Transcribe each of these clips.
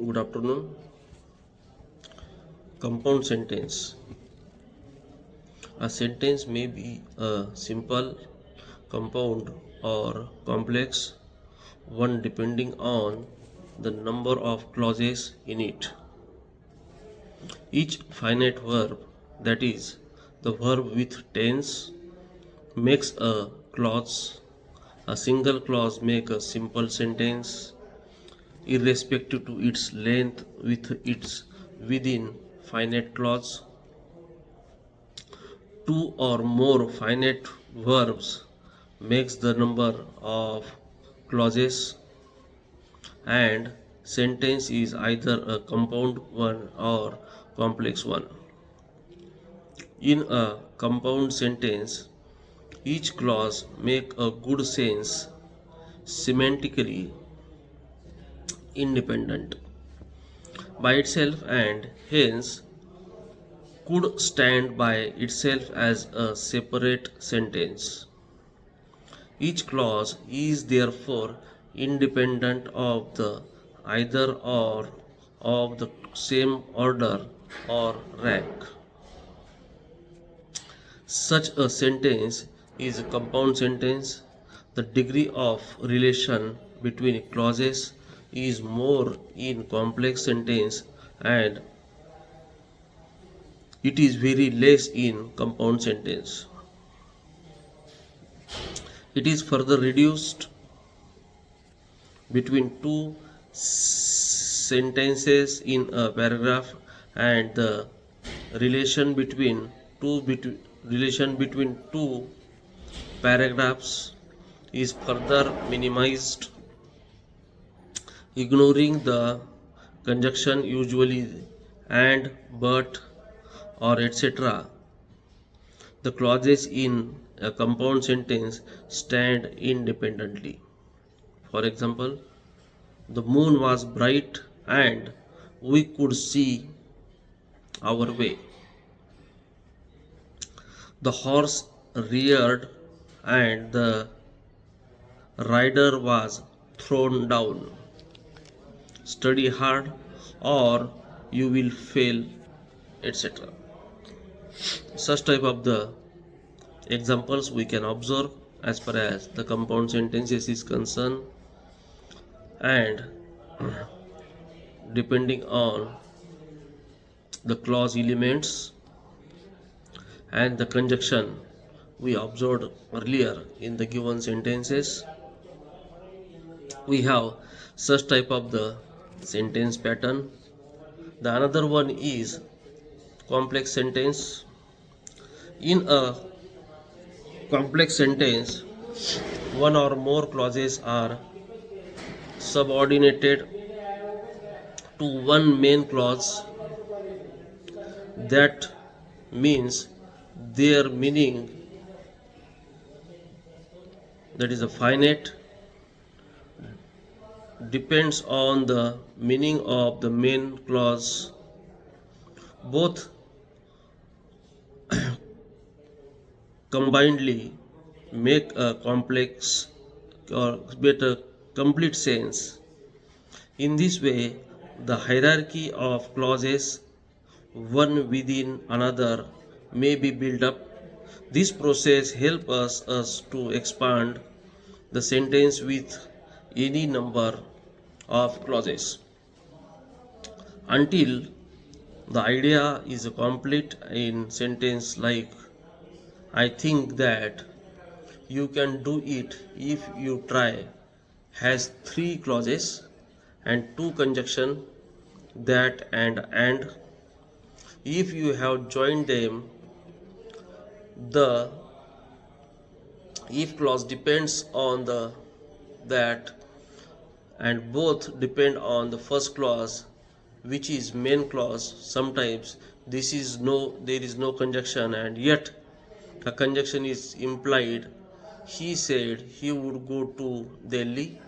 Good afternoon. Compound sentence. A sentence may be a simple, compound, or complex one depending on the number of clauses in it. Each finite verb, that is, the verb with tense, makes a clause. A single clause makes a simple sentence, irrespective to its length with its within finite clause. Two or more finite verbs makes the number of clauses, and sentence is either a compound one or complex one. In a compound sentence, each clause make a good sense, semantically independent by itself, and hence could stand by itself as a separate sentence. Each clause is therefore independent of the either or of the same order or rank. Such a sentence is a compound sentence. The degree of relation between clauses is more in complex sentence, and it is very less in compound sentence. It is further reduced between two sentences in a paragraph, and the relation between two paragraphs is further minimized, ignoring the conjunction usually and, but, or etc. The clauses in a compound sentence stand independently. For example, the moon was bright and we could see our way. The horse reared and the rider was thrown down. Study hard or you will fail, etc. Such type of the examples we can observe as far as the compound sentences is concerned, and depending on the clause elements and the conjunction we observed earlier in the given sentences, we have such type of the sentence pattern. The another one is complex sentence. In a complex sentence, one or more clauses are subordinated to one main clause. That means their meaning, that is a finite, depends on the meaning of the main clause. Both combinedly make a complex or better complete sense. In this way, the hierarchy of clauses, one within another, may be built up. This process helps us to expand the sentence with any number of clauses until the idea is complete in sentence like I think that you can do it if you try has three clauses and two conjunction, that and. If you have joined them, the if clause depends on the that, and both depend on the first clause, which is main clause. Sometimes there is no conjunction and yet a conjunction is implied. He said he would go to Delhi.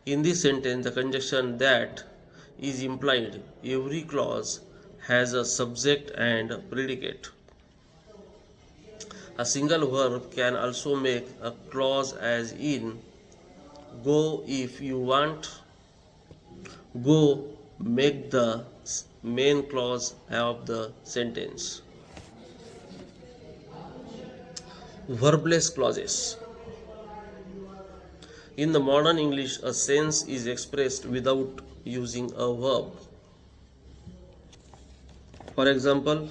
In this sentence, the conjunction that is implied. Every clause has a subject and a predicate. A single verb can also make a clause, as in go if you want, Go make the main clause of the sentence. Verbless clauses. In the modern English, a sense is expressed without using a verb. For example,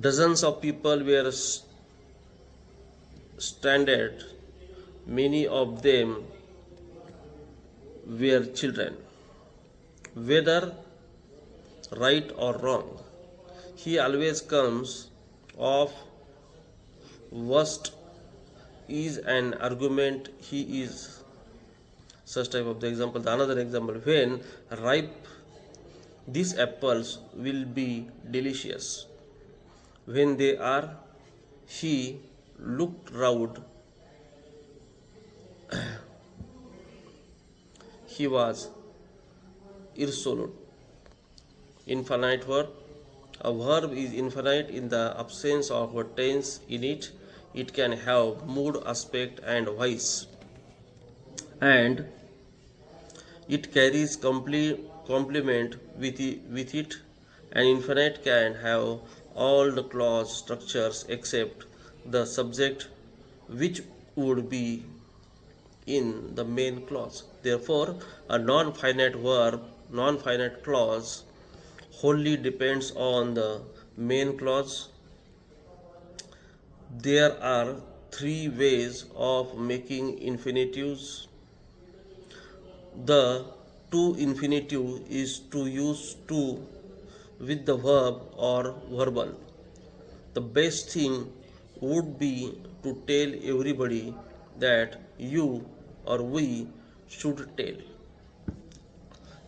dozens of people were stranded, many of them were children. Whether right or wrong, he always comes off worst is an argument he is. Such type of the example. The another example, when ripe these apples will be delicious. When they are, he looked round. He was irresolute. Infinite verb. A verb is infinite in the absence of a tense in it. It can have mood, aspect, and voice, and it carries complement with it. An infinite can have all the clause structures except the subject, which would be in the main clause. Therefore, a non-finite clause wholly depends on the main clause. There are three ways of making infinitives. The to infinitive is to use to with the verb or verbal. The best thing would be to tell everybody that you or we should tell.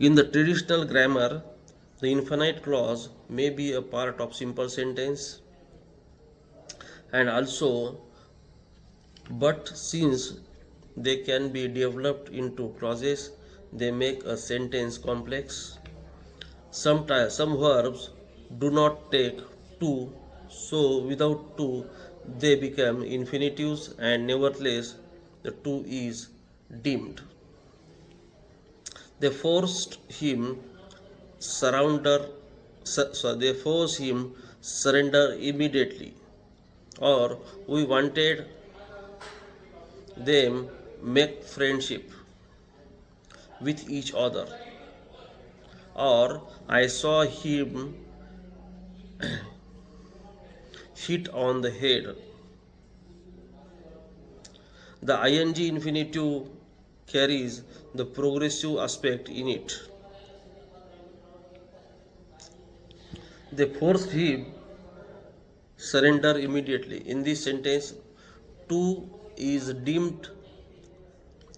In the traditional grammar, the infinite clause may be a part of simple sentence and also, but since they can be developed into clauses, they make a sentence complex. Sometimes some verbs do not take to, so without to they become infinitives, and nevertheless the to is deemed. They forced him surrender. They forced him surrender immediately, or we wanted them make friendship with each other, or I saw him hit on the head. The ing infinitive carries the progressive aspect in it. They forced him surrender immediately. In this sentence, to is deemed.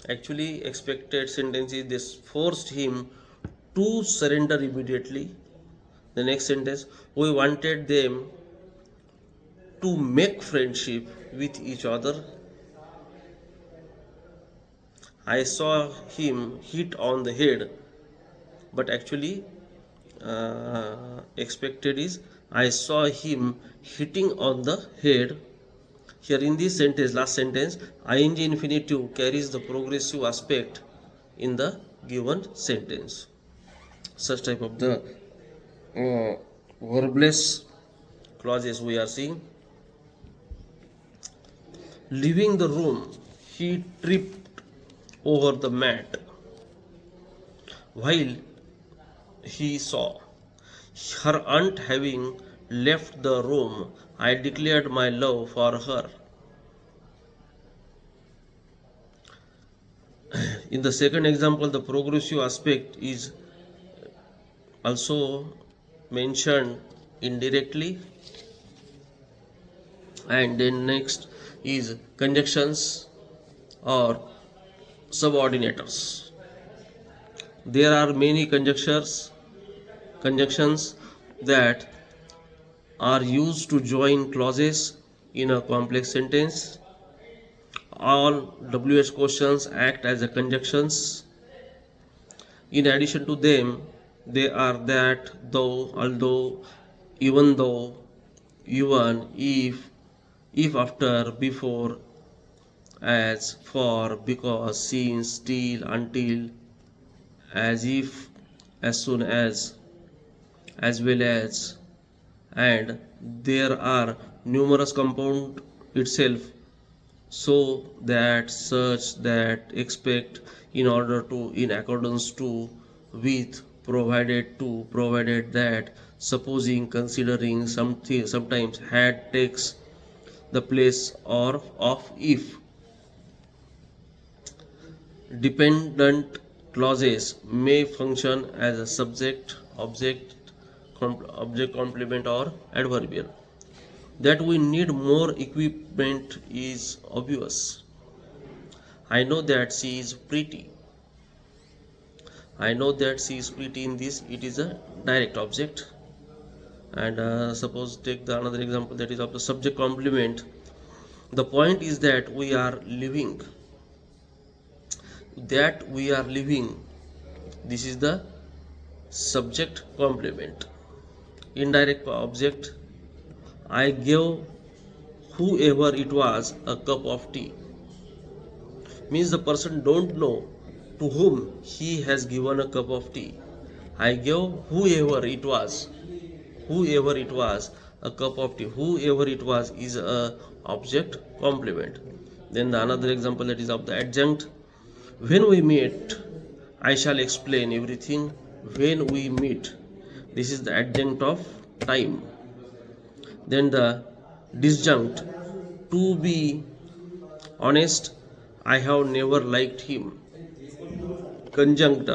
Actually, expected sentence is this: forced him to surrender immediately. The next sentence, we wanted them to make friendship with each other. I saw him hit on the head, but actually expected is I saw him hitting on the head. Here in this sentence, last sentence, ing infinitive carries the progressive aspect in the given sentence. Such type of the verbless clauses we are seeing. Leaving the room, he tripped over the mat while he saw her aunt having left the room. I declared my love for her. In the second example, the progressive aspect is also mentioned indirectly. And then next is conjunctions or subordinators. There are many conjunctions that are used to join clauses in a complex sentence. All WH questions act as a conjunctions. In addition to them, they are that, though, although, even though, even, if after, before, as, for, because, since, till, until. as if, as soon as well as, and there are numerous compound itself, so that, such that, expect, in order to, in accordance to, with, provided that, supposing, considering, something, sometimes, had, takes the place or of if. Dependent clauses may function as a subject, object complement or adverbial. That we need more equipment is obvious. I know that she is pretty. I know that she is pretty. In this, it is a direct object. And suppose take the another example, that is of the subject complement. The point is that we are living. That we are living. This is the subject complement. Indirect object. I gave whoever it was a cup of tea. Means the person don't know to whom he has given a cup of tea. I gave whoever it was a cup of tea. Whoever it was is a object complement. Then the another example, that is of the adjunct. When we meet, I shall explain everything. When we meet, this is the adjunct of time. Then the disjunct. To be honest, I have never liked him. Conjunct.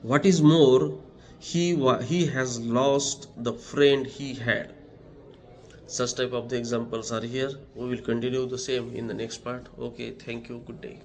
What is more, he has lost the friend he had. Such type of the examples are here. We will continue the same in the next part. Okay, thank you. Good day.